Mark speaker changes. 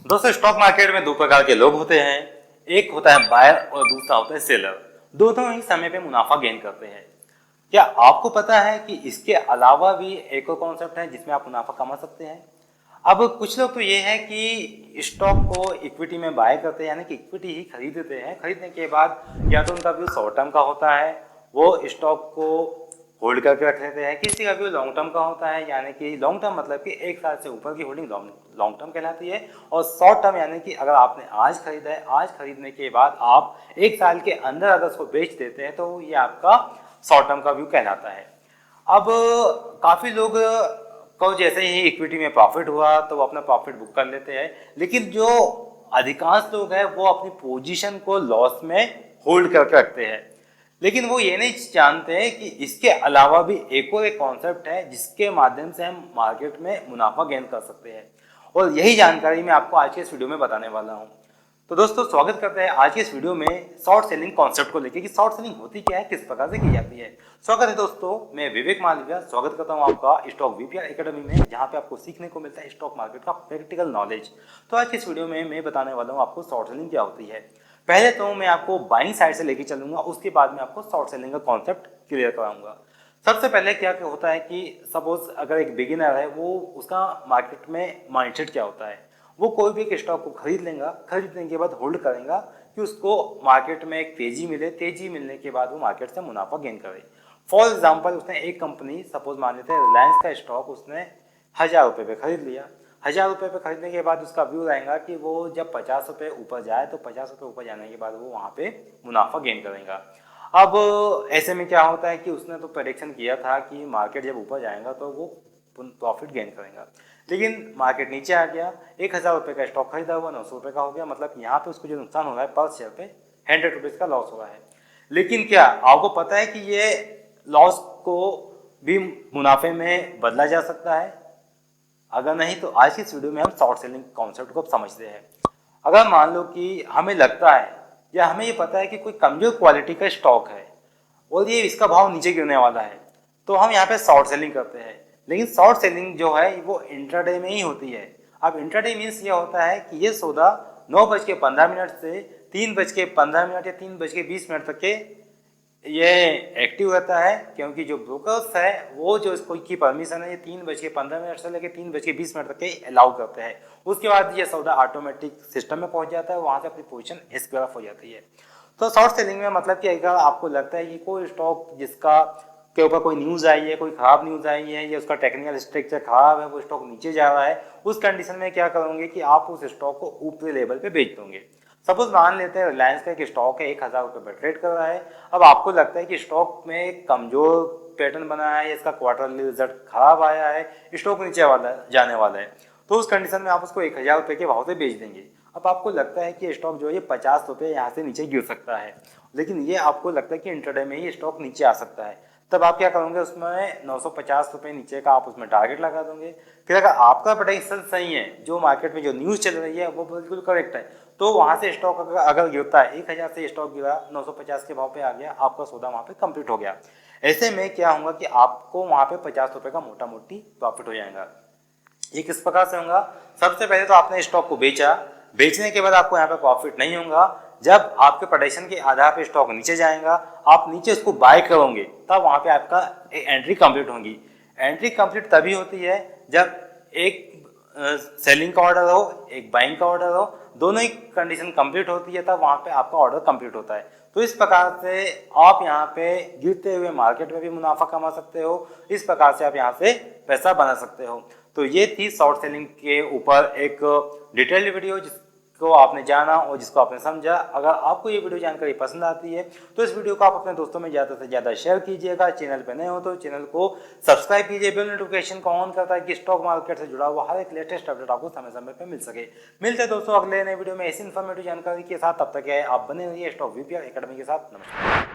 Speaker 1: दोस्तों, stock market में दो प्रकार के लोग होते हैं। एक होता है बायर और दूसरा होता है सेलर। दोनों ही समय पे मुनाफा गेन करते हैं। क्या आपको पता है कि इसके अलावा भी एक और कॉन्सेप्ट है जिसमें आप मुनाफा कमा सकते हैं? अब कुछ लोग तो ये है कि स्टॉक को इक्विटी में बाय करते हैं, यानी कि इक्विटी ही खरीदते हैं। खरीदने के बाद या तो उनका व्यू शॉर्ट टर्म का होता है, वो स्टॉक को होल्ड करके रख लेते हैं। किसी का व्यू लॉन्ग टर्म का होता है, यानी कि लॉन्ग टर्म मतलब कि एक साल से ऊपर की होल्डिंग लॉन्ग टर्म कहलाती है। और शॉर्ट टर्म यानी कि अगर आपने आज खरीदा है, आज खरीदने के बाद आप एक साल के अंदर अगर उसको बेच देते हैं तो ये आपका शॉर्ट टर्म का व्यू कहलाता है। अब काफ़ी लोग को जैसे ही इक्विटी में प्रॉफिट हुआ तो वो अपना प्रॉफिट बुक कर लेते हैं, लेकिन जो अधिकांश लोग हैं वो अपनी पोजीशन को लॉस में होल्ड करके रखते हैं। लेकिन वो ये नहीं जानते हैं कि इसके अलावा भी एक और एक कॉन्सेप्ट है जिसके माध्यम से हम मार्केट में मुनाफा गेन कर सकते हैं, और यही जानकारी मैं आपको आज के इस वीडियो में बताने वाला हूँ। तो दोस्तों, स्वागत करते हैं आज के इस वीडियो में शॉर्ट सेलिंग कॉन्सेप्ट को लेकर कि शॉर्ट सेलिंग होती क्या है, किस प्रकार से की जाती है। स्वागत है दोस्तों, मैं विवेक मालविया स्वागत करता हूं आपका स्टॉक वीपीआर एकेडमी में, जहां पे आपको सीखने को मिलता है स्टॉक मार्केट का प्रैक्टिकल नॉलेज। तो आज के इस वीडियो में मैं बताने वाला हूं आपको शॉर्ट सेलिंग क्या होती है। पहले तो मैं आपको बाइंग साइड से लेकर चलूंगा, उसके बाद में आपको शॉर्ट सेलिंग का कॉन्सेप्ट क्लियर कराऊंगा। सबसे पहले क्या होता है कि सपोज अगर एक बिगिनर है, वो उसका मार्केट में माइंडसेट क्या होता है, वो कोई भी एक स्टॉक को खरीद लेगा, खरीदने के बाद होल्ड करेगा कि उसको मार्केट में एक तेजी मिले, तेजी मिलने के बाद वो मार्केट से मुनाफा गेन करे। फॉर एग्जांपल, उसने एक कंपनी सपोज मान लेते हैं रिलायंस का स्टॉक उसने 1000 रुपये पे खरीद लिया। 1000 रुपये पे खरीदने के बाद उसका व्यू रहेगा कि वो जब 50 रुपये ऊपर जाए तो 50 रुपये ऊपर जाने के बाद वो वहाँ पे मुनाफा गेन करेगा। अब ऐसे में क्या होता है कि उसने तो प्रेडिक्शन किया था कि मार्केट जब ऊपर जाएगा तो वो प्रॉफिट गेन करेगा, लेकिन मार्केट नीचे आ गया। 1000 रुपये का स्टॉक खरीदा हुआ 900 रुपये का हो गया। मतलब यहाँ पे उसको जो नुकसान हो रहा है पर शेयर पे 100 रुपीज़ का लॉस हुआ है। लेकिन क्या आपको पता है कि ये लॉस को भी मुनाफे में बदला जा सकता है? अगर नहीं तो आज की इस वीडियो में हम शॉर्ट सेलिंग कॉन्सेप्ट को समझते हैं। अगर मान लो कि हमें लगता है या हमें ये पता है कि कोई कमजोर क्वालिटी का स्टॉक है और ये इसका भाव नीचे गिरने वाला है, तो हम यहाँ पे शॉर्ट सेलिंग करते हैं। लेकिन शॉर्ट सेलिंग जो है वो इंट्राडे में ही होती है। अब इंट्राडे मीन्स ये होता है कि ये सौदा 9:15 से 3:15 या 3:20 तक के ये एक्टिव रहता है, क्योंकि जो ब्रोकर्स है वो जो इसको की परमिशन है ये 3:15 से लेकर 3:20 तक के अलाउ करते हैं। उसके बाद ये सौदा ऑटोमेटिक सिस्टम में पहुंच जाता है, वहां से अपनी पोजीशन स्क्वेयर हो जाती है। तो शॉर्ट सेलिंग में मतलब कि अगर आपको लगता है कि कोई स्टॉक जिसका के ऊपर कोई न्यूज़ आई है, कोई खराब न्यूज़ आई है या उसका टेक्निकल स्ट्रक्चर खराब है, वो स्टॉक नीचे जा रहा है, उस कंडीशन में क्या करोगे कि आप उस स्टॉक को ऊपरी लेवल पे बेच दोगे। सपोज मान लेते हैं रिलायंस का एक स्टॉक है 1000 रुपये पर ट्रेड कर रहा है। अब आपको लगता है कि स्टॉक में एक कमजोर पैटर्न बना है, इसका क्वार्टरली रिजल्ट खराब आया है, स्टॉक नीचे वाला जाने वाला है, तो उस कंडीशन में आप उसको 1000 रुपये के भाव से बेच देंगे। अब आपको लगता है कि स्टॉक जो है ये 50 रुपये यहाँ से नीचे गिर सकता है, लेकिन ये आपको लगता है कि इंट्राडे में ही स्टॉक नीचे आ सकता है। तब आप क्या करोगे, उसमें 950 रुपये नीचे का आप उसमें टारगेट लगा दोगे। फिर अगर आपका प्रेडिक्शन सही है, जो मार्केट में जो न्यूज़ चल रही है वो बिल्कुल करेक्ट है, तो वहाँ से स्टॉक अगर गिरता है 1000 से स्टॉक गिरा 950 के भाव पे आ गया, आपका सौदा वहाँ पे कंप्लीट हो गया। ऐसे में क्या होगा कि आपको वहाँ पे 50 रुपये का मोटा मोटी प्रॉफिट हो जाएगा। ये किस प्रकार से होगा? सबसे पहले तो आपने स्टॉक को बेचा, बेचने के बाद आपको यहाँ पे प्रॉफिट नहीं होगा। जब आपके प्रेडिक्शन के आधार पे स्टॉक नीचे जाएगा, आप नीचे उसको बाय करोगे, तब वहाँ पे आपका एंट्री कंप्लीट होगी। एंट्री कंप्लीट तभी होती है जब एक सेलिंग का ऑर्डर हो, एक बाइंग का ऑर्डर हो, दोनों ही कंडीशन कंप्लीट होती है, तब वहाँ पे आपका ऑर्डर कंप्लीट होता है। तो इस प्रकार से आप यहाँ पे गिरते हुए मार्केट में भी मुनाफा कमा सकते हो, इस प्रकार से आप यहाँ से पैसा बना सकते हो। तो ये थी शॉर्ट सेलिंग के ऊपर एक डिटेल्ड वीडियो जिसको आपने जाना और जिसको आपने समझा। अगर आपको ये वीडियो जानकारी पसंद आती है तो इस वीडियो को आप अपने दोस्तों में ज़्यादा से ज़्यादा शेयर कीजिएगा। चैनल पर नए हो तो चैनल को सब्सक्राइब कीजिए, बेल नोटिफिकेशन को ऑन करता है कि स्टॉक मार्केट से जुड़ा हुआ हर एक लेटेस्ट अपडेट आपको समय समय पर मिल सके। मिलते हैं दोस्तों अगले नए वीडियो में ऐसी इन्फॉर्मेटिव जानकारी के साथ। तब तक है आप बने रहिए स्टॉक वीपीआर एकेडमी के साथ। नमस्कार।